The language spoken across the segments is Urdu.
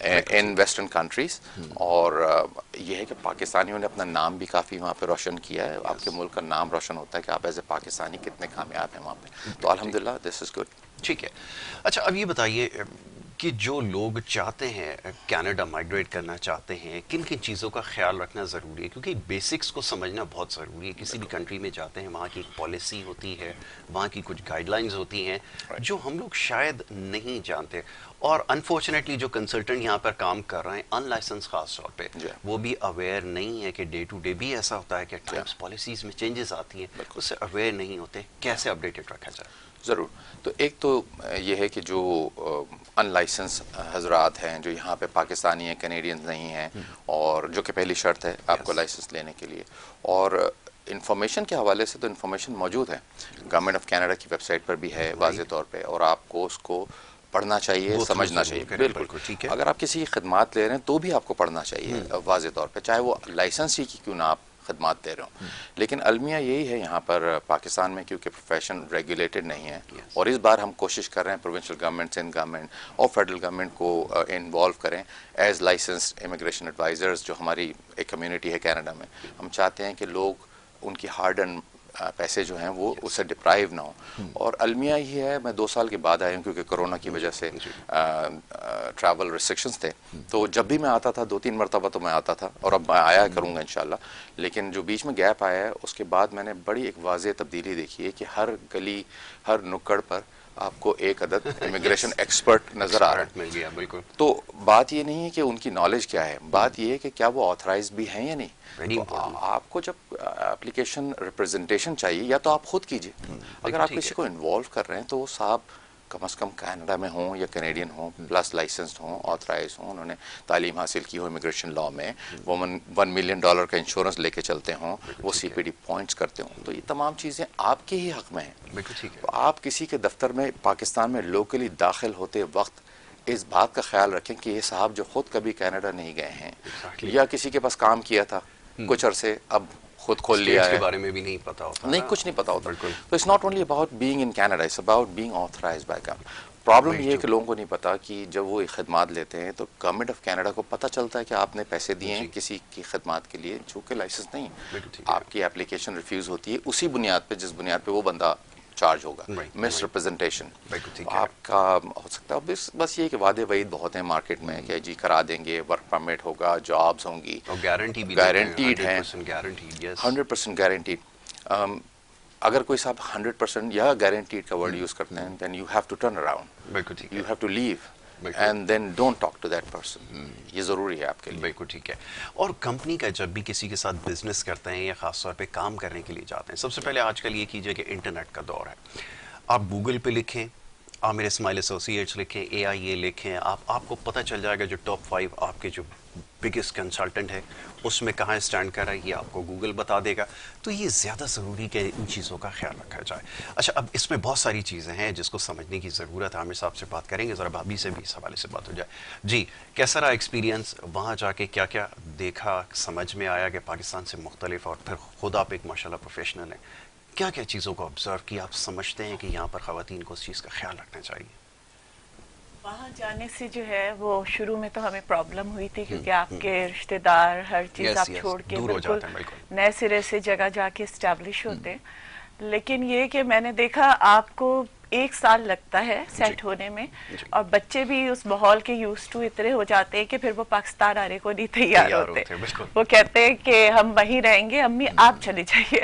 ان ویسٹرن کنٹریز، اور یہ ہے کہ پاکستانیوں نے اپنا نام بھی کافی وہاں پہ روشن کیا ہے. آپ کے ملک کا نام روشن ہوتا ہے کہ آپ ایز اے پاکستانی کتنے کامیاب ہیں وہاں پہ. تو الحمدللہ دس از گڈ. ٹھیک ہے. اچھا اب یہ بتائیے کہ جو لوگ چاہتے ہیں کینیڈا مائگریٹ کرنا چاہتے ہیں، کن کن چیزوں کا خیال رکھنا ضروری ہے؟ کیونکہ بیسکس کو سمجھنا بہت ضروری ہے. کسی بھی کنٹری میں جاتے ہیں وہاں کی ایک پالیسی ہوتی ہے، وہاں کی کچھ گائیڈ لائنز ہوتی ہیں جو ہم لوگ شاید نہیں جانتے. اور انفارچونیٹلی جو کنسلٹنٹ یہاں پر کام کر رہے ہیں ان لائسنس خاص طور پہ، وہ بھی اویئر نہیں ہے کہ ڈے ٹو ڈے بھی ایسا ہوتا ہے کہ ٹائمس پالیسیز میں چینجز آتی ہیں، اس سے اویئر نہیں ہوتے. کیسے اپڈیٹڈ رکھا جائے؟ ضرور. تو ایک تو یہ ہے کہ جو ان لائسنس حضرات ہیں جو یہاں پہ پاکستانی ہیں، کینیڈینز نہیں ہیں، اور جو کہ پہلی شرط ہے آپ کو لائسنس لینے کے لیے. اور انفارمیشن کے حوالے سے تو انفارمیشن موجود ہے، گورنمنٹ آف کینیڈا کی ویب سائٹ پر بھی ہے واضح طور پہ، اور آپ کو اس کو پڑھنا چاہیے، سمجھنا چاہیے. بالکل. اگر آپ کسی کی خدمات لے رہے ہیں تو بھی آپ کو پڑھنا چاہیے واضح طور پہ، چاہے وہ لائسنس ہی کی کیوں نہ آپ خدمات دے رہے ہوں. لیکن المیہ یہی ہے یہاں پر پاکستان میں، کیونکہ پروفیشن ریگولیٹڈ نہیں ہے، اور اس بار ہم کوشش کر رہے ہیں پروونشل گورنمنٹ، سندھ گورنمنٹ اور فیڈرل گورنمنٹ کو انوالو کریں ایز لائسنسڈ امیگریشن ایڈوائزرز. جو ہماری ایک کمیونٹی ہے کینیڈا میں، ہم چاہتے ہیں کہ لوگ ان کی ہارڈ اینڈ پیسے جو ہیں وہ اس سے ڈپرائیو نہ ہوں. اور المیہ یہ ہے، میں 2 سال کے بعد آیا ہوں کیونکہ کرونا کی وجہ سے ٹریول ریسٹرکشنز تھے. تو جب بھی میں آتا تھا 2-3 مرتبہ تو میں آتا تھا، اور اب میں آیا کروں گا انشاءاللہ. لیکن جو بیچ میں گیپ آیا ہے اس کے بعد میں نے بڑی ایک واضح تبدیلی دیکھی ہے کہ ہر گلی، ہر نکڑ پر آپ کو ایک عدد امیگریشن ایکسپرٹ نظر آ رہا ہے. تو بات یہ نہیں ہے کہ ان کی نالج کیا ہے، بات یہ ہے کہ کیا وہ آتھرائز بھی ہیں یا نہیں. تو آپ کو جب اپلیکیشن ریپرزنٹیشن چاہیے یا تو آپ خود کیجئے. اگر آپ کسی کو انوالو کر رہے ہیں تو وہ صاحب کم از کم کینیڈا میں ہوں یا کینیڈین ہوں، پلس لائسنسڈ ہوں، آتھرائز ہوں، انہوں نے تعلیم حاصل کی ہو امیگریشن لاء میں، وہ $1 ملین کا انشورنس لے کے چلتے ہوں، وہ CPD پوائنٹس کرتے ہوں. تو یہ تمام چیزیں آپ کے ہی حق میں ہیں. تو آپ کسی کے دفتر میں پاکستان میں لوکلی داخل ہوتے وقت اس بات کا خیال رکھیں کہ یہ صاحب جو خود کبھی کینیڈا نہیں گئے ہیں یا کسی کے پاس کام کیا تھا کچھ عرصے، اب خود کھول لیا ہے، کے بارے میں بھی نہیں پتا ہوتا، نہیں کچھ نہیں پتا ہوتا. تو it's not only about being in Canada, it's about being authorized by government. Problem یہ ہے کہ لوگوں کو نہیں پتا کہ جب وہ خدمات لیتے ہیں تو گورنمنٹ آف کینیڈا کو پتہ چلتا ہے کہ آپ نے پیسے دیے ہیں کسی کی خدمات کے لیے جو کہ لائسنس نہیں. آپ کی اپلیکیشن ریفیوز ہوتی ہے اسی بنیاد پہ جس بنیاد پہ وہ بندہ چارج ہوگا، مس ریپرزنٹیشن. آپ کا ہو سکتا ہے بس یہ کہ وعدے وعید بہت ہیں مارکیٹ میں کہ جی کرا دیں گے، ورک پرمٹ ہوگا، جابز ہوں گی، گارنٹیڈ ہیں، 100% گارنٹیڈ. اگر کوئی صاحب 100% یا گارنٹیڈ کا ورڈ یوز کرتے ہیں then you have to turn around, you have to leave and then don't talk to that person. یہ ضروری ہے آپ کے لیے. بالکل ٹھیک ہے. اور کمپنی کا جب بھی کسی کے ساتھ بزنس کرتے ہیں یا خاص طور پہ کام کرنے کے لیے جاتے ہیں، سب سے پہلے آج کل یہ کیجئے کہ انٹرنیٹ کا دور ہے، آپ گوگل پہ لکھیں، عامر اسماعیل ایسوسیٹس لکھیں، AIA لکھیں، آپ کو پتہ چل جائے گا جو ٹاپ 5 آپ کے جو بگیسٹ کنسلٹنٹ ہے اس میں کہاں اسٹینڈ کر رہا ہے، یہ آپ کو گوگل بتا دے گا. تو یہ زیادہ ضروری کہ ان چیزوں کا خیال رکھا جائے. اچھا اب اس میں بہت ساری چیزیں ہیں جس کو سمجھنے کی ضرورت ہے. عامر صاحب سے بات کریں گے، ذرا بھابھی سے بھی اس حوالے سے بات ہو جائے. جی کیسا رہا ایکسپیرینس وہاں جا کے؟ کیا کیا دیکھا، سمجھ میں آیا کہ پاکستان سے مختلف، اور پھر خود آپ ایک ماشاءاللہ پروفیشنل ہیں، کیا کیا چیزوں کو آبزرو کیا آپ سمجھتے ہیں کہ یہاں پر خواتین کو اس چیز کا خیال رکھنا چاہیے؟ وہاں جانے سے جو ہے وہ شروع میں تو ہمیں پرابلم ہوئی تھی کیونکہ آپ کے رشتہ دار ہر چیز آپ چھوڑ کے بالکل نئے سرے سے جگہ جا کے اسٹیبلش ہوتے. لیکن یہ کہ میں نے دیکھا آپ کو 1 سال لگتا ہے سیٹ ہونے میں، اور بچے بھی اس ماحول کے یوز ٹو اتنے ہو جاتے ہیں کہ پھر وہ پاکستان آنے کو نہیں تیار ہوتے. وہ کہتے ہیں کہ ہم وہیں رہیں گے، امی آپ چلے جائیے.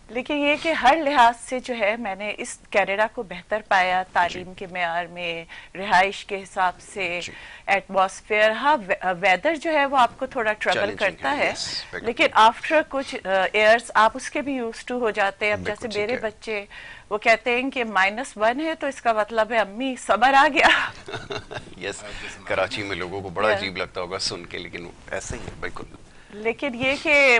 لیکن یہ کہ ہر لحاظ سے جو ہے میں نے اس کینیڈا کو بہتر پایا، تعلیم کے معیار میں، رہائش کے حساب سے، ایٹماسفیئر. ہاں ویدر جو ہے وہ آپ کو تھوڑا ٹربل کرتا ہے، لیکن آفٹر کچھ ایئرس آپ اس کے بھی یوز ٹو ہو جاتے ہیں. اب جیسے میرے بچے وہ کہتے ہیں کہ -1 ہے تو اس کا مطلب ہے امی سمر آ گیا. یس کراچی میں لوگوں کو بڑا عجیب لگتا ہوگا سن کے، لیکن ایسا ہی ہے بالکل. لیکن یہ کہ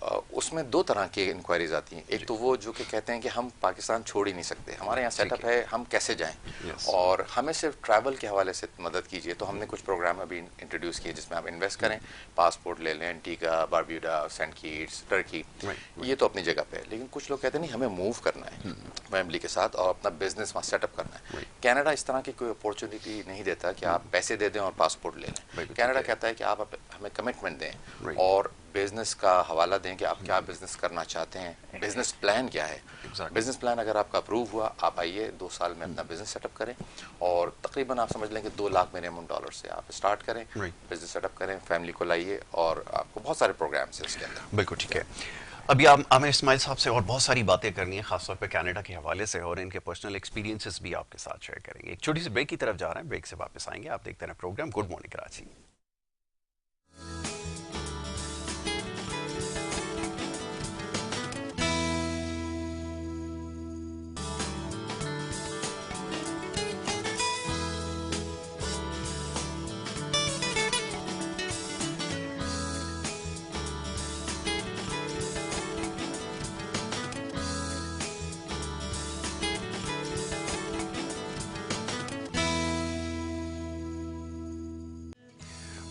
اس میں دو طرح کی انکوائریز آتی ہیں. ایک تو وہ جو کہ کہتے ہیں کہ ہم پاکستان چھوڑ ہی نہیں سکتے, ہمارے یہاں سیٹ اپ ہے, ہم کیسے جائیں, اور ہمیں صرف ٹریول کے حوالے سے مدد کیجیے. تو ہم نے کچھ پروگرام ابھی انٹروڈیوس کیے جس میں آپ انویسٹ کریں, پاسپورٹ لے لیں, انٹیگا, باربیوڈا, سینٹ کیٹس, ٹرکی, یہ تو اپنی جگہ پہ ہے. لیکن کچھ لوگ کہتے ہیں نہیں, ہمیں موو کرنا ہے فیملی کے ساتھ اور اپنا بزنس وہاں سیٹ اپ کرنا ہے. کینیڈا اس طرح کی کوئی اپورچونیٹی نہیں دیتا کہ آپ پیسے دے دیں اور پاسپورٹ لے لیں. کینیڈا کہتا ہے کہ آپ ہمیں کمٹمنٹ دیں اور بزنس کا حوالہ دیں کہ آپ کیا بزنس کرنا چاہتے ہیں, بزنس پلان کیا ہے. بزنس پلان اگر آپ کا اپروو ہوا, آپ آئیے 2 سال میں اپنا بزنس سیٹ اپ کریں, اور تقریباً آپ سمجھ لیں کہ $2 لاکھ منیمم سے آپ اسٹارٹ کریں, بزنس سیٹ اپ کریں, فیملی کو لائیے, اور آپ کو بہت سارے پروگرامس ہیں اس کے اندر. بالکل ٹھیک ہے. ابھی عامر اسماعیل صاحب سے اور بہت ساری باتیں کرنی ہیں, خاص طور پہ کینیڈا کے حوالے سے, اور ان کے پرسنل ایکسپیرینسز بھی آپ کے ساتھ شیئر کریں گے. ایک چھوٹی سی بریک کی طرف جا رہے ہیں, بریک سے واپس آئیں گے. آپ دیکھتے ہیں program good morning Karachi.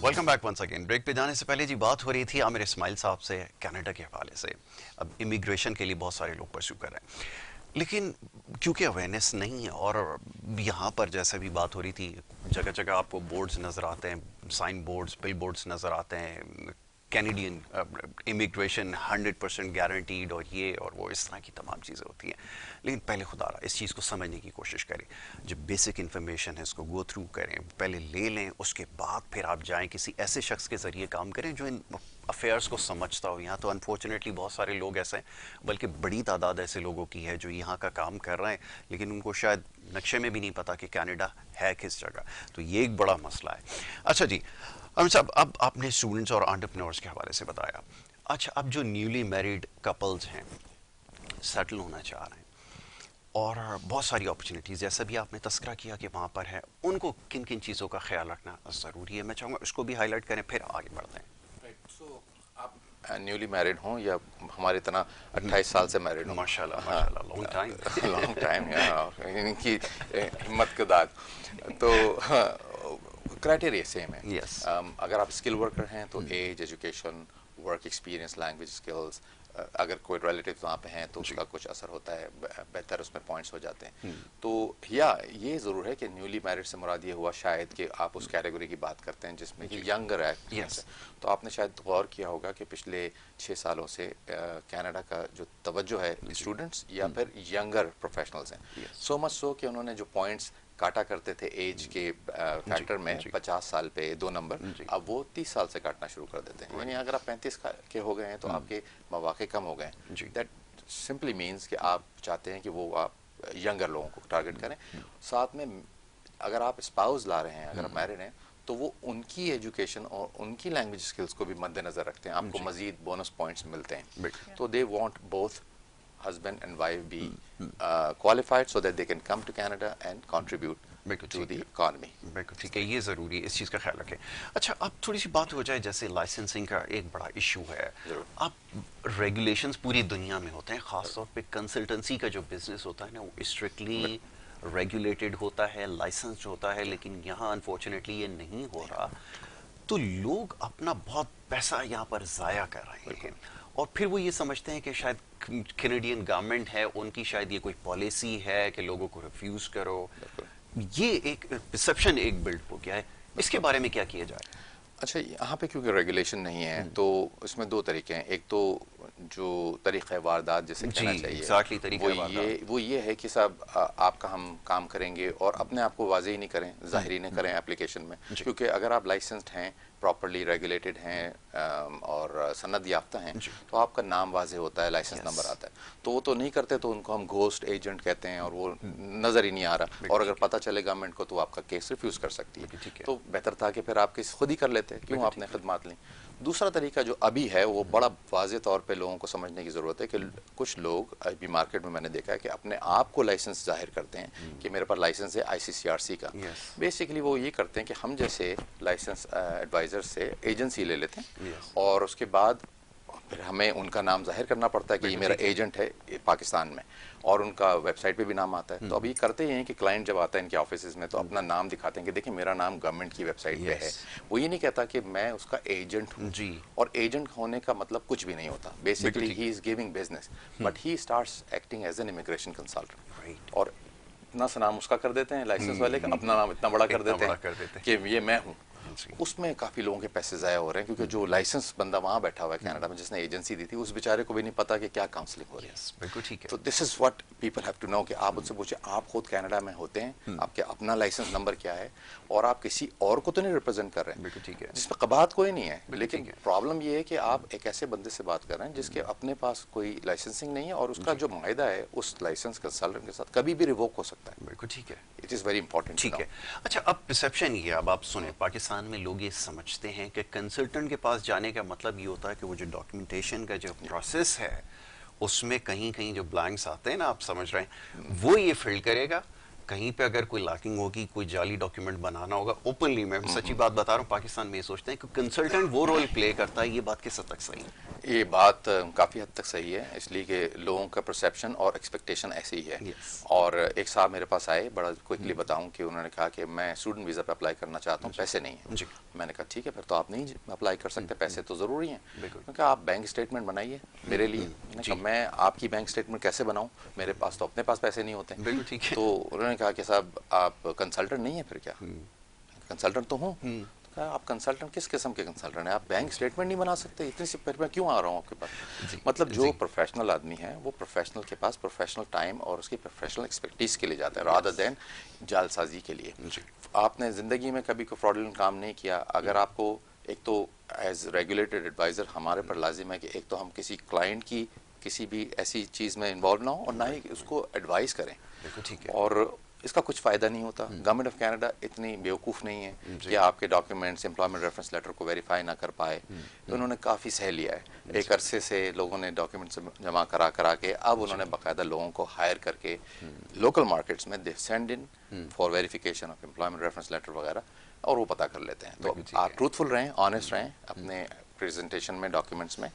Welcome back once again. Break پہ جانے سے پہلے جی بات ہو رہی تھی عامر اسماعیل صاحب سے کینیڈا کے حوالے سے. اب امیگریشن کے لیے بہت سارے لوگ پرسیو کر رہے ہیں, لیکن کیونکہ اویئرنیس نہیں ہے, اور یہاں پر جیسے بھی بات ہو رہی تھی, جگہ جگہ آپ کو بورڈز نظر آتے ہیں, سائن بورڈز, بل بورڈز نظر آتے ہیں, کینیڈین امیگریشن 100% گارنٹیڈ, اور یہ اور وہ اس طرح کی تمام چیزیں ہوتی ہیں. لیکن پہلے خدا رہا اس چیز کو سمجھنے کی کوشش کریں, جو بیسک انفارمیشن ہے اس کو گو تھرو کریں, پہلے لے لیں, اس کے بعد پھر آپ جائیں کسی ایسے شخص کے ذریعے کام کریں جو ان افیئرس کو سمجھتا ہو. یہاں تو انفارچونیٹلی بہت سارے لوگ ایسے ہیں, بلکہ بڑی تعداد ایسے لوگوں کی ہے جو یہاں کا کام کر رہے ہیں, لیکن ان کو شاید نقشے میں بھی نہیں پتا کہ کینیڈا ہے کس جگہ. تو یہ ایک بڑا مسئلہ ہے. اچھا جی عامر صاحب, اب آپ نے اسٹوڈنٹس اور انٹرپرینورس کے حوالے سے بتایا. اچھا, اب جو نیولی میریڈ کپلز ہیں, سیٹل ہونا چاہ رہے ہیں, اور بہت ساری اپرچونیٹیز جیسا بھی آپ نے تذکرہ کیا کہ وہاں پر ہے, ان کو کن کن چیزوں کا خیال رکھنا ضروری ہے؟ میں چاہوں گا اس کو بھی ہائی لائٹ کریں, پھر آگے بڑھتے ہیں. آپ نیولی میرڈ ہوں یا ہماری طرح 28 سال سے میرڈ ہوں, ماشاء اللہ لانگ ٹائم, لانگ ٹائم, ان کی ہمت کا داد. تو کرائٹیریا سیم ہے. اگر آپ اسکل ورکر ہیں تو age, education, work experience, language skills, اگر کوئی ریلیٹیو وہاں پہ ہیں تو اس کا کچھ اثر ہوتا ہے, بہتر اس میں پوائنٹس ہو جاتے ہیں. تو یہ ضرور ہے کہ نیولی میرڈ سے مراد یہ ہوا شاید کہ آپ اس کیٹیگری کی بات کرتے ہیں جس میں ینگر ہے. تو آپ نے شاید غور کیا ہوگا کہ پچھلے 6 سالوں سے کینیڈا کا جو توجہ ہے اسٹوڈنٹس یا پھر ینگر پروفیشنلز ہیں, سو مچ سو کہ انہوں نے جو پوائنٹس کاٹا کرتے تھے ایج کے فیکٹر میں 50 سال پہ 2 نمبر, اب وہ 30 سال سے کاٹنا شروع کر دیتے ہیں. یعنی اگر آپ 35 کے ہو گئے ہیں تو آپ کے مواقع کم ہو گئے ہیں. دیٹ سمپلی مینس کہ آپ چاہتے ہیں کہ وہ آپ ینگر لوگوں کو ٹارگٹ کریں. ساتھ میں اگر آپ اسپاؤز لا رہے ہیں, اگر آپ میرڈ ہیں, تو وہ ان کی ایجوکیشن اور ان کی لینگویج اسکلس کو بھی مد نظر رکھتے ہیں. آپ کو مزید بونس پوائنٹس ملتے ہیں. تو they want both husband and wife be qualified so that they can come to Canada and contribute to the economy. بالکل ٹھیک ہے, یہ ضروری ہے, اس چیز کا خیال رکھیں. اچھا, اب تھوڑی سی بات ہو جائے, جیسے لائسنسنگ کا ایک بڑا ایشو ہے. اب ریگولیشنز پوری دنیا میں ہوتے ہیں, خاص طور پہ کنسلٹنسی کا جو بزنس ہوتا ہے نا, وہ اسٹرکٹلی ریگولیٹڈ ہوتا ہے, لائسنسڈ ہوتا ہے, لیکن یہاں انفارچونیٹلی یہ نہیں ہو رہا. تو لوگ اپنا بہت پیسہ یہاں پر ضائع کر رہے ہیں, اور پھر وہ یہ سمجھتے ہیں کہ شاید کینیڈین گورنمنٹ ہے, ان کی شاید یہ کوئی پالیسی ہے کہ لوگوں کو ریفیوز کرو. یہ ایک پرسیپشن ایک بلڈ ہو گیا ہے, اس کے بارے میں کیا کیا جائے؟ اچھا, یہاں پہ کیونکہ ریگولیشن نہیں ہے تو اس میں 2 طریقے ہیں. ایک تو جو طریقہ واردات جسے کہنا چاہیے, وہ یہ ہے کہ صاحب آپ کا ہم کام کریں گے اور اپنے آپ کو واضح نہیں کریں, ظاہری نہیں کریں اپلیکیشن میں, کیونکہ اگر آپ لائسنسڈ ہیں, پراپرلی ریگولیٹڈ ہیں اور سند یافتہ ہیں, تو آپ کا نام واضح ہوتا ہے, لائسنس نمبر آتا ہے. تو وہ تو نہیں کرتے, تو ان کو ہم گھوسٹ ایجنٹ کہتے ہیں, اور وہ نظر ہی نہیں آ رہا, اور اگر پتہ چلے گورنمنٹ کو تو آپ کا کیس ریفیوز کر سکتی ہے. تو بہتر تھا کہ پھر آپ کیس خود ہی کر لیتے, کیوں آپ نے خدمات لیں. دوسرا طریقہ جو ابھی ہے وہ بڑا واضح طور پہ لوگوں کو سمجھنے کی ضرورت ہے کہ کچھ لوگ ابھی مارکیٹ میں نے دیکھا ہے کہ اپنے آپ کو لائسنس ظاہر کرتے ہیں کہ میرے پاس لائسنس ہے ICCRC کا. بیسیکلی وہ یہ کرتے ہیں کہ ہم جیسے لائسنس ایڈوائزر سے ایجنسی لے لیتے ہیں, اور اس کے بعد پھر ہمیں ان کا نام ظاہر کرنا پڑتا ہے کہ یہ میرا ایجنٹ ہے پاکستان میں, اور ان کا ویب سائٹ پہ بھی نام آتا ہے. تو ابھی کرتے یہ ہیں کہ کلائنٹ جب آتا ہے ان کے آفیسز میں تو اپنا نام دکھاتے ہیں کہ دیکھیں میرا نام گورنمنٹ کی ویب سائٹ پہ ہے. وہ یہ نہیں کہتا کہ میں اس کا ایجنٹ ہوں, اور ایجنٹ ہونے کا مطلب کچھ بھی نہیں ہوتا. Basically he is giving business, but he starts acting as an immigration consultant. اور اتنا سا نام اس کا کر دیتے ہیں لائسنس والے کا, اپنا نام اتنا بڑا کر دیتے ہیں کہ یہ میں ہوں. اس میں کافی لوگوں کے پیسے ضائع ہو رہے ہیں, کیونکہ جو لائسنس بندہ وہاں بیٹھا ہوا ہے کینیڈا میں جس نے ایجنسی دی تھی, اس بیچارے کو بھی نہیں پتا کہ کیا کاؤنسلنگ ہو رہی ہے. بالکل ٹھیک ہے. تو this is what people have to know, کہ آپ ان سے پوچھیں آپ خود کینیڈا میں ہوتے ہیں, آپ کے اپنا لائسنس نمبر کیا ہے, اور آپ کسی اور کو تو نہیں ریپرزینٹ کر رہے ہیں. بالکل ٹھیک ہے. جس میں قباحت کوئی نہیں ہے, لیکن پرابلم یہ ہے کہ آپ ایک ایسے بندے سے بات کر رہے ہیں جس کے اپنے پاس کوئی لائسنسنگ نہیں ہے, اور اس کا جو معاہدہ ہے اس لائسنس کنسلٹنٹ کے ساتھ کبھی بھی ریووک ہو سکتا ہے. بالکل ٹھیک ہے. It is very important. ٹھیک ہے. اچھا, اب پرسیپشن یہ, اب آپ سنیں, پاکستان میں لوگ یہ سمجھتے ہیں کہ کنسلٹنٹ کے پاس جانے کا مطلب یہ ہوتا ہے کہ وہ جو ڈاکیومنٹیشن کا جو پروسیس ہے اس میں کہیں کہیں جو بلانکس آتے ہیں نا, آپ سمجھ رہے ہیں, وہ یہ فل کرے گا. کہیں پہ اگر کوئی لاکنگ ہوگی, کوئی جعلی ڈاکیومنٹ بنانا ہوگا, اوپنلی میں سچی بات بتا رہا ہوں, پاکستان میں یہ سوچتے ہیں کہ کنسلٹنٹ وہ رول پلے کرتا ہے. یہ بات کس حد تک صحیح ہے؟ یہ بات کافی حد تک صحیح ہے, اس لیے کہ لوگوں کا پرسیپشن اور ایکسپیکٹیشن ایسی ہی ہے. اور ایک صاحب میرے پاس آئے, بڑا کوئکلی بتاؤں, کہ انہوں نے کہا کہ میں اسٹوڈنٹ ویزا پہ اپلائی کرنا چاہتا ہوں, پیسے نہیں ہیں. میں نے کہا ٹھیک ہے, پھر تو آپ نہیں اپلائی کر سکتے, پیسے تو ضروری ہیں. میں نے کہا آپ بینک اسٹیٹمنٹ بنائیے میرے لیے. میں نے کہا میں آپ کی بینک اسٹیٹمنٹ کیسے بناؤں, میرے پاس تو اپنے پاس پیسے نہیں ہوتے. تو انہوں نے کہا کہ صاحب آپ کنسلٹنٹ نہیں ہیں. پھر کیا, کنسلٹنٹ تو ہوں. آپ کنسلٹنٹ کس قسم کے کنسلٹنٹ ہیں, آپ بینک اسٹیٹمنٹ نہیں بنا سکتے, اتنی سی پھر میں کیوں آ رہا ہوں آپ کے پاس. مطلب جو پروفیشنل آدمی ہے وہ پروفیشنل کے پاس پروفیشنل ٹائم اور اس کی پروفیشنل ایکسپرٹیز کے لیے جاتا ہے, رادر دین جال سازی کے لیے. آپ نے زندگی میں کبھی کوئی فراڈلنٹ کام نہیں کیا. اگر آپ کو ایک تو ایز ریگولیٹڈ ایڈوائزر ہمارے پر لازم ہے کہ ایک تو ہم کسی کلائنٹ کی کسی بھی ایسی چیز میں انوالو نہ ہوں, اور نہ ہی اس کو ایڈوائز کریں. اور اس کا کچھ فائدہ نہیں ہوتا. گورنمنٹ آف کینیڈا اتنی بیوقوف نہیں ہے کہ آپ کے ڈاکیومنٹس, امپلائمنٹ ریفرنس لیٹر کو ویریفائی نہ کر پائے. انہوں نے کافی سہ لیا ہے. ایک عرصے سے لوگوں نے ڈاکیومنٹس جمع کرا کے اب انہوں نے باقاعدہ لوگوں کو ہائر کر کے لوکل مارکیٹس میں they send in for verification of employment reference letter وغیرہ, اور وہ پتہ کر لیتے ہیں. تو آپ ٹروتھفل رہیں, آنیسٹ رہیں اپنے پریزنٹیشن میں, ڈاکیومنٹس میں.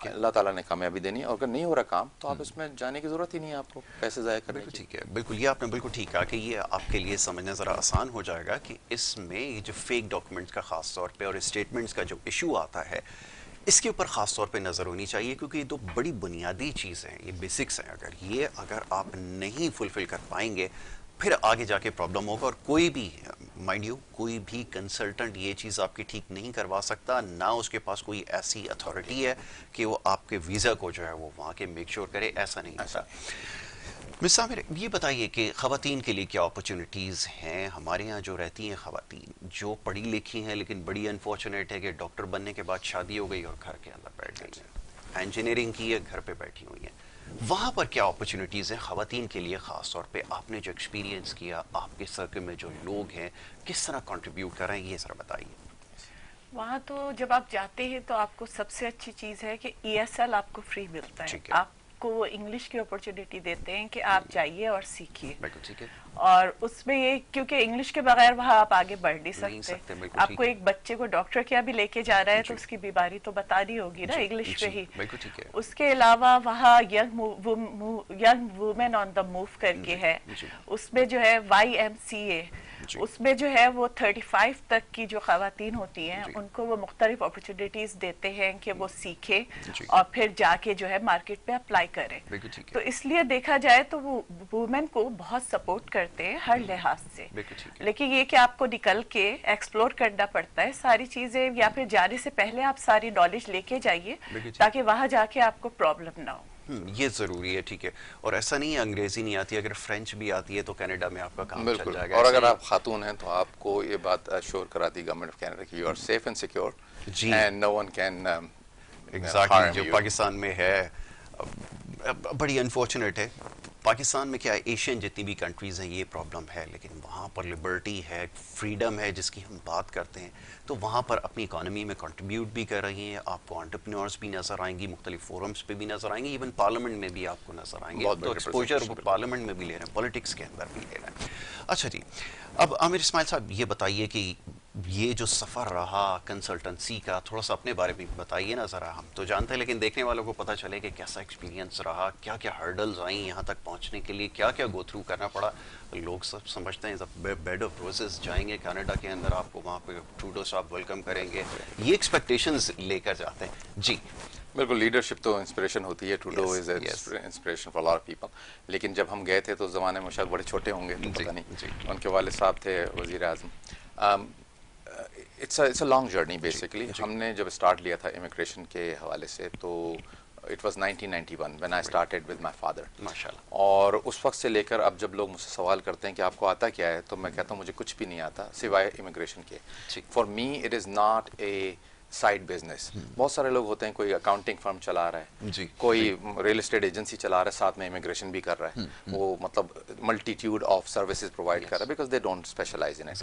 اللہ تعالیٰ نے کامیابی دینی ہے, اور اگر نہیں ہو رہا کام تو آپ اس میں جانے کی ضرورت ہی نہیں ہے آپ کو پیسے ضائع کرنے کی. ٹھیک ہے. بالکل, یہ آپ نے بالکل ٹھیک کہا کہ یہ آپ کے لیے سمجھنا ذرا آسان ہو جائے گا کہ اس میں یہ جو فیک ڈاکیومنٹس کا خاص طور پہ اور اسٹیٹمنٹس کا جو ایشو آتا ہے, اس کے اوپر خاص طور پہ نظر ہونی چاہیے, کیونکہ یہ دو بڑی بنیادی چیزیں ہیں, یہ بیسکس ہیں. اگر آپ نہیں فلفل کر پائیں گے پھر آگے جا کے پرابلم ہوگا. اور کوئی بھی, مائنڈ یو, کوئی بھی کنسلٹنٹ یہ چیز آپ کی ٹھیک نہیں کروا سکتا, نہ اس کے پاس کوئی ایسی اتھارٹی ہے کہ وہ آپ کے ویزا کو جو ہے وہ وہاں کے میک شور کرے. ایسا نہیں ہوتا. مس عامر, یہ بتائیے کہ خواتین کے لیے کیا اپرچونٹیز ہیں؟ ہمارے ہاں جو رہتی ہیں خواتین جو پڑھی لکھی ہیں لیکن بڑی انفارچونیٹ ہے کہ ڈاکٹر بننے کے بعد شادی ہو گئی اور گھر کے اندر بیٹھ گئی ہیں, انجینئرنگ کی ہے, گھر پہ بیٹھی ہوئی ہیں. وہاں پر کیا اپرچونیٹیز ہیں خواتین کے لیے خاص طور پہ؟ آپ نے جو ایکسپیرینس کیا, آپ کے سرکل میں جو لوگ ہیں کس طرح کنٹریبیوٹ کر رہے ہیں, یہ ذرا بتائیے. وہاں تو جب آپ جاتے ہیں تو آپ کو سب سے اچھی چیز ہے کہ ESL آپ کو فری ملتا ہے. آپ کو وہ انگلش کی اپرچونیٹی دیتے ہیں کہ آپ جائیے اور سیکھیے. اور اس میں یہ, کیونکہ انگلش کے بغیر وہاں آپ آگے بڑھ نہیں سکتے. آپ کو ایک بچے کو ڈاکٹر کیا بھی لے کے جا رہا ہے تو اس کی بیماری تو بتانی ہوگی نا انگلش پہ ہی. اس کے علاوہ وہاں young woman on the move کر کے ہے, اس میں جو ہے YMCA, اس میں جو ہے وہ 35 تک کی جو خواتین ہوتی ہیں ان کو وہ مختلف اپرچونیٹیز دیتے ہیں کہ وہ سیکھیں اور پھر جا کے جو ہے مارکیٹ پہ اپلائی کریں. تو اس لیے دیکھا جائے تو وہ وومن کو بہت سپورٹ کرتے ہیں ہر لحاظ سے. لیکن یہ کہ آپ کو نکل کے ایکسپلور کرنا پڑتا ہے ساری چیزیں, یا پھر جانے سے پہلے آپ ساری نالج لے کے جائیے تاکہ وہاں جا کے آپ کو پرابلم نہ ہو. یہ ضروری ہے. ٹھیک ہے. اور ایسا نہیں ہے انگریزی نہیں آتی, اگر فرینچ بھی آتی ہے تو کینیڈا میں آپ کا کام چل جائے گا. اور اگر آپ خاتون ہیں تو آپ کو یہ بات ایشور کراتی گورنمنٹ آف کینیڈا کہ you are safe and secure and no one can. Exactly, جو پاکستان میں ہے بڑی انفارچونیٹ ہے. پاکستان میں کیا ایشین جتنی بھی کنٹریز ہیں یہ پرابلم ہے, لیکن وہاں پر لبرٹی ہے, فریڈم ہے جس کی ہم بات کرتے ہیں, تو وہاں پر اپنی اکانومی میں کنٹریبیوٹ بھی کر رہی ہیں. آپ کو انٹرپرینورز بھی نظر آئیں گی, مختلف فورمز پہ بھی نظر آئیں گے, ایون پارلیمنٹ میں بھی آپ کو نظر آئیں گے. تو ایکسپوجر وہ پارلیمنٹ میں بھی لے رہے ہیں, پولیٹکس کے اندر بھی لے رہے ہیں. اچھا جی, اب عامر اسماعیل صاحب یہ بتائیے کہ یہ جو سفر رہا کنسلٹنسی کا، تھوڑا سا اپنے بارے میں بتائیے نا ذرا. ہم تو جانتے ہیں لیکن دیکھنے والوں کو پتہ چلے کہ کیسا ایکسپیرینس رہا، کیا کیا ہرڈلز آئیں یہاں تک پہنچنے کے لیے، کیا کیا گو تھرو کرنا پڑا. لوگ سب سمجھتے ہیں بیڈ آف روزز جائیں گے کینیڈا کے اندر، آپ کو وہاں پہ ٹروڈو صاحب ویلکم کریں گے، یہ ایکسپیکٹیشنز لے کر جاتے ہیں. جی بالکل، لیڈرشپ تو انسپریشن ہوتی ہے. Trudeau is inspiration for lot of people. لیکن جب ہم گئے تھے تو زمانے میں شاید بڑے چھوٹے ہوں گے تو پتہ نہیں. ان کے والد صاحب تھے وزیر اعظم. It's a long journey basically. ہم نے جب اسٹارٹ لیا تھا امیگریشن کے حوالے سے تو it was 1991 when I started with my father. ماشاء اللہ. اور اس وقت سے لے کر اب جب لوگ مجھ سے سوال کرتے ہیں کہ آپ کو آتا کیا ہے تو میں کہتا ہوں مجھے کچھ بھی نہیں آتا سوائے امیگریشن کے. For me it is not a side business. بہت سارے لوگ ہوتے ہیں، کوئی اکاؤنٹنگ فرم چلا رہا ہے، کوئی ریل اسٹیٹ ایجنسی چلا رہا ہے، ساتھ میں امیگریشن بھی کر رہا ہے. وہ مطلب ملٹیٹیوڈ آف سروسز پرووائڈ کر رہا ہے because they don't specialize in it.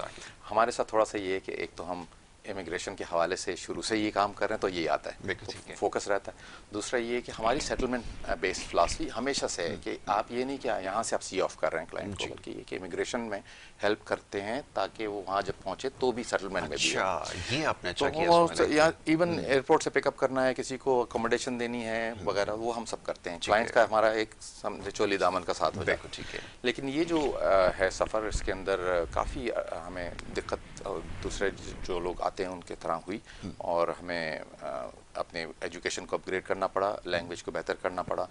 ہمارے ساتھ تھوڑا سا یہ ہے کہ ایک تو ہم امیگریشن کے حوالے سے شروع سے یہ کام کر رہے ہیں تو یہ آتا ہے، فوکس رہتا ہے. دوسرا یہ کہ ہماری سیٹلمنٹ بیسڈ فلاسفی ہمیشہ سے ہے کہ آپ یہ نہیں کہ یہاں سے آپ سی آف کر رہے ہیں کلائنٹ کو، بلکہ یہ کہ امیگریشن میں ہیلپ کرتے ہیں تاکہ وہ وہاں جب پہنچے تو بھی سیٹلمنٹ میں بھی. یہ آپ نے اچھا کیا. ایون ایئرپورٹ سے پک اپ کرنا ہے، کسی کو اکوموڈیشن دینی ہے وغیرہ، وہ ہم سب کرتے ہیں. کلائنٹ کا ہمارا ایک چولی دامن کا ساتھ ہو جائے. ٹھیک ہے. لیکن یہ جو ہے سفر، اس کے اندر کافی ہمیں دقت دوسرے جو لوگ آتے ہیں ان کے طرح ہوئی، اور ہمیں اپنے ایجوکیشن کو اپ گریڈ کرنا پڑا، لینگویج کو بہتر کرنا پڑا،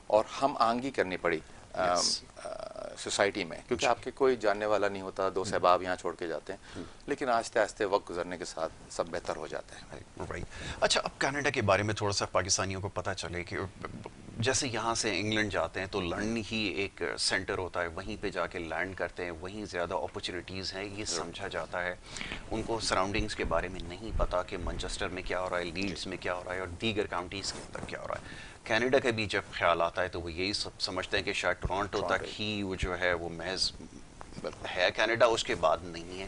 اور ہم آہنگی کرنی پڑی سوسائٹی میں، کیونکہ آپ کے کوئی جاننے والا نہیں ہوتا. دو احباب یہاں چھوڑ کے جاتے ہیں، لیکن آہستہ آہستہ وقت گزرنے کے ساتھ سب بہتر ہو جاتا ہے. اچھا، اب کینیڈا کے بارے میں تھوڑا سا پاکستانیوں کو پتہ چلے کہ جیسے یہاں سے انگلینڈ جاتے ہیں تو لنڈن ہی ایک سینٹر ہوتا ہے، وہیں پہ جا کے لینڈ کرتے ہیں، وہیں زیادہ اپرچونیٹیز ہیں، یہ سمجھا جاتا ہے. ان کو سراؤنڈنگز کے بارے میں نہیں پتا کہ منچسٹر میں کیا ہو رہا ہے، لیڈز میں کیا ہو رہا ہے، اور دیگر کاؤنٹیز کے اندر کیا ہو رہا ہے. کینیڈا کا بھی جب خیال آتا ہے تو وہ یہی سمجھتے ہیں کہ شاید ٹورانٹو تک ہی وہ جو ہے وہ محض ہے کینیڈا، اس کے بعد نہیں ہے.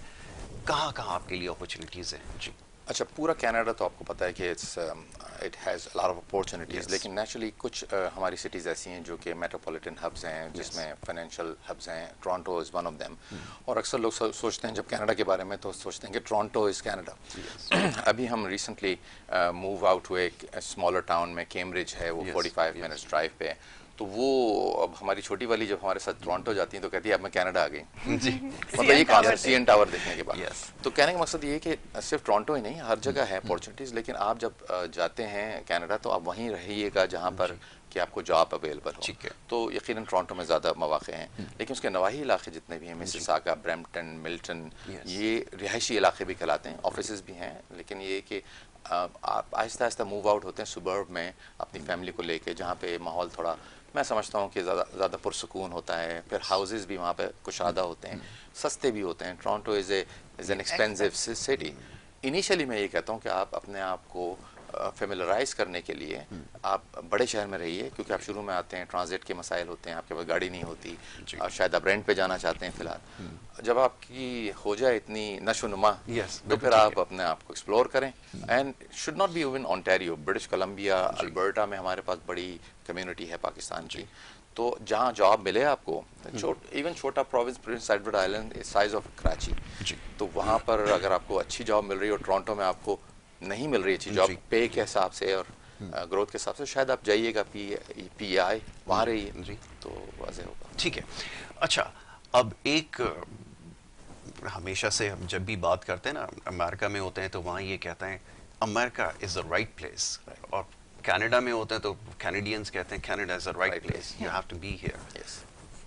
کہاں کہاں آپ کے لیے اپرچونیٹیز ہیں؟ جی اچھا، پورا کینیڈا تو آپ کو پتہ ہے کہ it has lot of opportunities, لیکن نیچرلی کچھ ہماری سٹیز ایسی ہیں جو کہ میٹروپولیٹن ہبز ہیں، جس میں فائنینشیل ہبز ہیں. Toronto is one of them. اور اکثر لوگ سوچتے ہیں جب کینیڈا کے بارے میں تو سوچتے ہیں کہ ٹورانٹو از کینیڈا. ابھی ہم ریسنٹلی موو آؤٹ ہوئے ایک اسمالر ٹاؤن میں، کیمبرج ہے، وہ 45 منٹس ڈرائیو پہ ہے. تو وہ اب ہماری چھوٹی والی جب ہمارے ساتھ ٹورانٹو جاتی ہیں تو کہتی ہے اب میں کینیڈا آ گئی. مطلب یہ کانسیپٹ سی این ٹاور دیکھنے کے بعد. تو کہنے کا مقصد یہ ہے کہ صرف ٹورانٹو ہی نہیں، ہر جگہ ہے اپارچونیٹیز، لیکن آپ جب جاتے ہیں کینیڈا تو آپ وہیں رہیے گا جہاں پر کہ آپ کو جاب اویلیبل ہو. تو یقیناً ٹورانٹو میں زیادہ مواقع ہیں، لیکن اس کے نواحی علاقے جتنے بھی ہیں، مسیساگا، برمپٹن، ملٹن، یہ رہائشی علاقے بھی کہلاتے ہیں. آفیسز بھی ہیں، لیکن یہ کہ آپ آہستہ آہستہ موو آؤٹ ہوتے ہیں سبرب میں اپنی فیملی کو لے کے، جہاں پہ ماحول تھوڑا میں سمجھتا ہوں کہ زیادہ پرسکون ہوتا ہے. پھر ہاؤسز بھی وہاں پہ کشادہ ہوتے ہیں، سستے بھی ہوتے ہیں. Toronto is an expensive city. Initially میں یہ کہتا ہوں کہ آپ اپنے آپ کو فیملرائز کرنے کے لیے آپ بڑے شہر میں رہیے، کیونکہ آپ شروع میں آتے ہیں، ٹرانزٹ کے مسائل ہوتے ہیں، آپ کے پاس گاڑی نہیں ہوتی، شاید آپ رینٹ پہ جانا چاہتے ہیں فی الحال. جب آپ کی ہو جائے اتنی نشو نما تو پھر آپ اپنے آپ کو ایکسپلور کریں. And should not be even Ontario, British Columbia, Alberta میں ہمارے پاس بڑی کمیونٹی ہے پاکستان کی. تو جہاں جاب ملے آپ کو، ایون چھوٹا province prince Edward island size of Karachi, تو وہاں پر اگر آپ کو اچھی جاب مل رہی ہے اور ٹورانٹو میں آپ کو نہیں مل رہی اچھی جاب پے کے حساب سے اور گروتھ کے حساب سے، شاید آپ جائیے گا پی آئی وہاں رہیے تو واضح ہوگا. ٹھیک ہے. اچھا، اب ایک ہمیشہ سے ہم جب بھی بات کرتے ہیں نا، امریکہ میں ہوتے ہیں تو وہاں یہ کہتے ہیں America is the right place, اور کینیڈا میں ہوتے ہیں تو کینیڈینز کہتے ہیں Canada is the right place, you have to be here.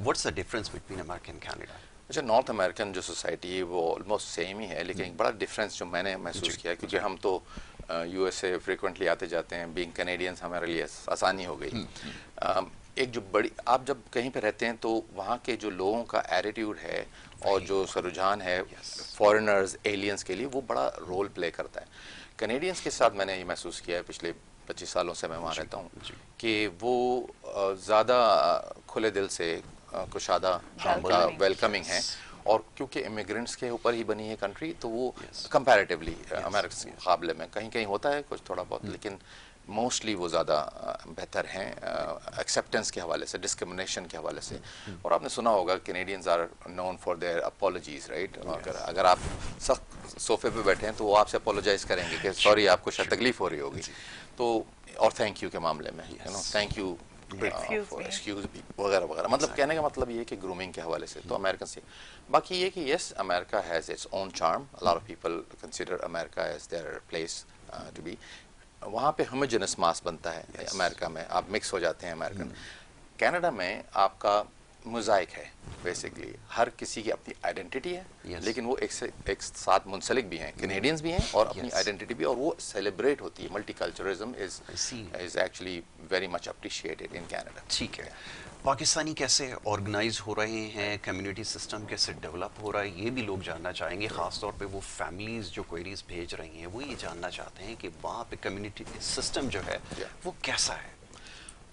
What's the difference between America and Canada? اچھا، نارتھ امریکن جو سوسائٹی ہے وہ آلموسٹ سیم ہی ہے، لیکن ایک بڑا ڈفرینس جو میں نے محسوس کیا، کیونکہ ہم تو یو ایس اے فریکوینٹلی آتے جاتے ہیں، بینگ کینیڈینس ہمارے لیے آسانی ہو گئی. ایک جو بڑی، آپ جب کہیں پہ رہتے ہیں تو وہاں کے جو لوگوں کا ایٹیٹیوڈ ہے اور جو رجحان ہے فارنرز، ایلینز کے لیے، وہ بڑا رول پلے کرتا ہے. کینیڈینس کے ساتھ میں نے یہ محسوس کیا ہے، پچھلے 25 سالوں سے میں وہاں رہتا ہوں، کہ وہ زیادہ کھلے دل سے کشادہ ویلکمنگ ہیں. اور کیونکہ امیگرینٹس کے اوپر ہی بنی ہے کنٹری، تو وہ کمپیریٹیولی امریکہ کے مقابلے میں کہیں کہیں ہوتا ہے کچھ تھوڑا بہت، لیکن موسٹلی وہ زیادہ بہتر ہیں ایکسیپٹنس کے حوالے سے, ڈسکرمنیشن کے حوالے سے. اور آپ نے سنا ہوگا Canadians are known for their apologies, right. اگر آپ سخت صوفے پہ بیٹھے ہیں تو وہ آپ سے اپولوجائز کریں گے کہ سوری آپ کو شاید تکلیف ہو رہی ہوگی. تو اور تھینک یو کے معاملے میں تھینک یو ایکسکیوز بھی وغیرہ وغیرہ. مطلب کہنے کا مطلب یہ کہ گرومنگ کے حوالے سے تو امریکن سے. باقی یہ کہ yes America has its own charm. Lot of people consider America as their place to be. وہاں پہ ہوموجینس ماس بنتا ہے. امریکہ میں آپ مکس ہو جاتے ہیں امریکن. کینیڈا میں آپ کا موزائک ہے بیسکلی, ہر کسی کی اپنی آئیڈینٹی ہے لیکن وہ ایک ساتھ منسلک بھی ہیں, کینیڈینز بھی ہیں اور اپنی آئیڈینٹی بھی, اور وہ سیلیبریٹ ہوتی ہے. Multiculturalism is actually very much appreciated in Canada. ٹھیک ہے. پاکستانی کیسے آرگنائز ہو رہے ہیں, کمیونٹی سسٹم کیسے ڈیولپ ہو رہا ہے, یہ بھی لوگ جاننا چاہیں گے. خاص طور پہ وہ فیملیز جو کوئریز بھیج رہی ہیں وہ یہ جاننا چاہتے ہیں کہ وہاں پہ کمیونٹی سسٹم جو ہے وہ کیسا ہے.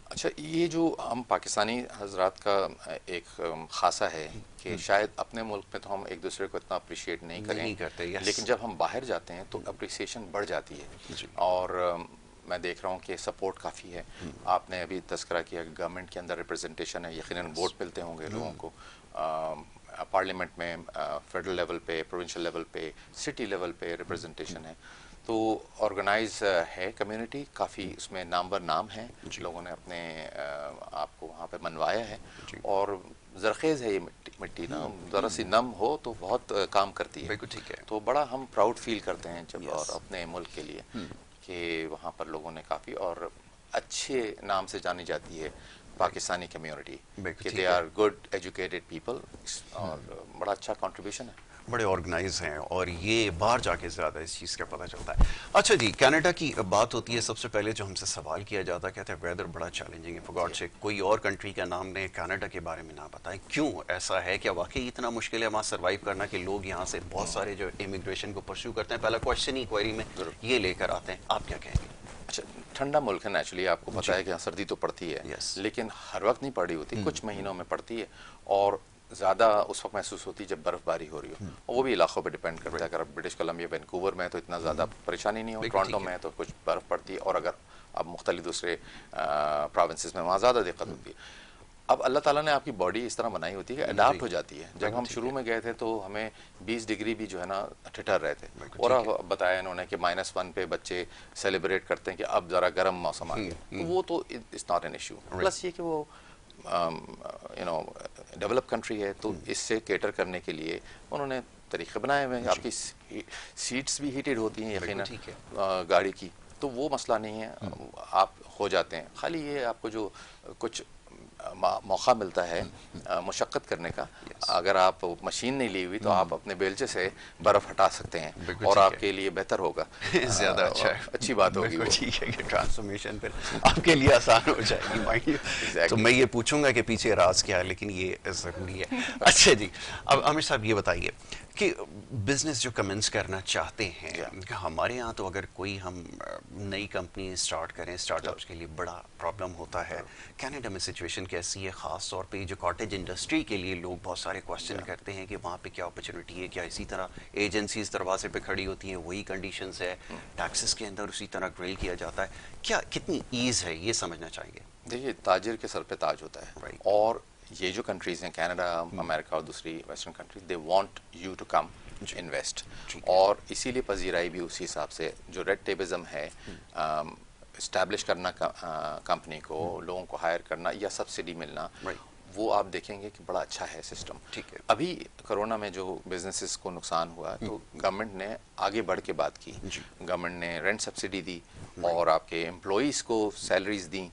اچھا, یہ جو ہم پاکستانی حضرات کا ایک خاصہ ہے کہ شاید اپنے ملک میں تو ہم ایک دوسرے کو اتنا اپریشیٹ نہیں کرتے, لیکن جب ہم باہر جاتے ہیں تو اپریسیشن بڑھ جاتی ہے. اور میں دیکھ رہا ہوں کہ سپورٹ کافی ہے. آپ نے ابھی تذکرہ کیا گورنمنٹ کے اندر ریپرزنٹیشن ہے, یقیناً ووٹ ملتے ہوں گے لوگوں کو پارلیمنٹ میں, فیڈرل لیول پہ, پروونشل لیول پہ, سٹی لیول پہ ریپرزنٹیشن ہے. تو آرگنائز ہے کمیونٹی کافی, اس میں نامور نام ہیں, لوگوں نے اپنے آپ کو وہاں پہ منوایا ہے. اور زرخیز ہے یہ مٹی نا, ذرا سی نم ہو تو بہت کام کرتی ہے. تو بڑا ہم پراؤڈ فیل کرتے ہیں جب اور اپنے ملک کے لیے کہ وہاں پر لوگوں نے کافی اور اچھے نام سے جانی جاتی ہے پاکستانی کمیونٹی, کہ they are good educated people, اور بڑا اچھا کنٹریبیوشن ہے. بڑے آرگنائز ہیں اور یہ باہر جا کے زیادہ اس چیز کا پتہ چلتا ہے. اچھا جی, کینیڈا کی بات ہوتی ہے, سب سے پہلے جو ہم سے سوال کیا جاتا ہے کہتے ہیں ویدر بڑا چیلنجنگ ہے. فار گاڈ سیک کوئی اور کنٹری کا نام نے کینیڈا کے بارے میں نہ بتائیں. کیوں ایسا ہے؟ کیا واقعی اتنا مشکل ہے وہاں سروائیو کرنا کہ لوگ یہاں سے بہت سارے جو امیگریشن کو پرسیو کرتے ہیں پہلا کوشچن ہی کوئری میں یہ لے کر آتے ہیں, آپ کیا کہیں گے؟ اچھا, ٹھنڈا ملک ہے نیچرلی, آپ کو پتہ ہے کہ سردی تو پڑتی ہے لیکن ہر وقت نہیں پڑی ہوتی, کچھ مہینوں میں پڑتی ہے, اور زیادہ اس وقت محسوس ہوتی ہے جب برف باری ہو رہی ہو. وہ بھی علاقوں پہ ڈیپینڈ کرتا ہے. اگر برٹش کولمبیا وینکوور میں تو اتنا زیادہ پریشانی نہیں ہو, ٹورانٹو میں تو کچھ برف پڑتی ہے, اور اگر اب مختلف دوسرے پروونسز میں وہاں زیادہ دقت ہوتی ہے. اب اللہ تعالیٰ نے آپ کی باڈی اس طرح بنائی ہوتی ہے کہ اڈاپٹ ہو جاتی ہے. جب ہم شروع میں گئے تھے تو ہمیں 20 ڈگری بھی جو ہے نا ٹھٹر رہے تھے, اور بتایا انہوں نے کہ -1 پہ بچے سیلیبریٹ کرتے ہیں کہ اب ذرا گرم موسم آ گیا. تو وہ تو it's not an issue. Plus یہ کہ وہ ڈیولپ کنٹری ہے تو اس سے کیٹر کرنے کے لیے انہوں نے طریقے بنائے ہوئے ہیں. آپ کی سیٹس بھی ہیٹڈ ہوتی ہیں یقیناً گاڑی کی, تو وہ مسئلہ نہیں ہے, آپ ہو جاتے ہیں. خالی یہ آپ کو جو کچھ موقع ملتا ہے مشقت کرنے کا, اگر آپ مشین نہیں لی ہوئی تو آپ اپنے بیلچے سے برف ہٹا سکتے ہیں اور آپ کے لیے بہتر ہوگا, زیادہ اچھا ہے, اچھی بات ہوگی. ٹھیک ہے کہ ٹرانسفارمیشن پھر آپ کے لیے آسان ہو جائے گی. تو میں یہ پوچھوں گا کہ پیچھے راز کیا ہے, لیکن یہ ضروری ہے. اچھا جی, اب عامر صاحب یہ بتائیے کہ بزنس جو کمنس کرنا چاہتے ہیں, ہمارے ہاں تو اگر کوئی ہم نئی کمپنی اسٹارٹ کریں, اسٹارٹ اپس کے لیے بڑا پرابلم ہوتا ہے. کینیڈا میں سچویشن کیسی ہے, خاص طور پہ جو کاٹیج انڈسٹری کے لیے لوگ بہت سارے کوشچن کرتے ہیں کہ وہاں پہ کیا اپرچونیٹی ہے, کیا اسی طرح ایجنسیز دروازے پہ کھڑی ہوتی ہیں, وہی کنڈیشنز ہے, ٹیکسز کے اندر اسی طرح گرل کیا جاتا ہے, کیا کتنی ایز ہے, یہ سمجھنا چاہیں گے. دیکھیے, تاجر کے سر پہ تاج ہوتا ہے, اور یہ جو کنٹریز ہیں کینیڈا, امریکہ اور دوسری western countries, they want you to come invest, اور اسی لیے پذیرائی بھی اسی حساب سے. جو ریڈ ٹیپزم ہے, اسٹیبلش کرنا کمپنی کو, لوگوں کو ہائر کرنا یا سبسڈی ملنا, وہ آپ دیکھیں گے کہ بڑا اچھا ہے سسٹم. ابھی کرونا میں جو بزنسز کو نقصان ہوا تو گورنمنٹ نے آگے بڑھ کے بات کی. گورنمنٹ نے رینٹ سبسڈی دی, اور آپ کے امپلائیز کو سیلریز دیں,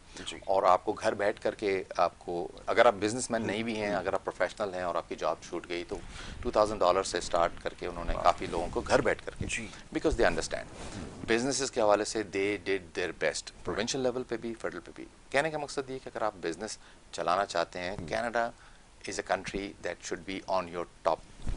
اور آپ کو گھر بیٹھ کر کے آپ کو, اگر آپ بزنس مین نہیں بھی ہیں, اگر آپ پروفیشنل ہیں اور آپ کی جاب چھوٹ گئی تو $2,000 سے اسٹارٹ کر کے انہوں نے کافی لوگوں کو گھر بیٹھ کر کے, بیکاز دے انڈرسٹینڈ بزنسز کے حوالے سے they did their best, provincial level پہ بھی, فیڈرل پہ بھی. کہنے کا مقصد یہ کہ اگر آپ بزنس چلانا چاہتے ہیں, Canada is a country that should be on your top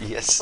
Yes.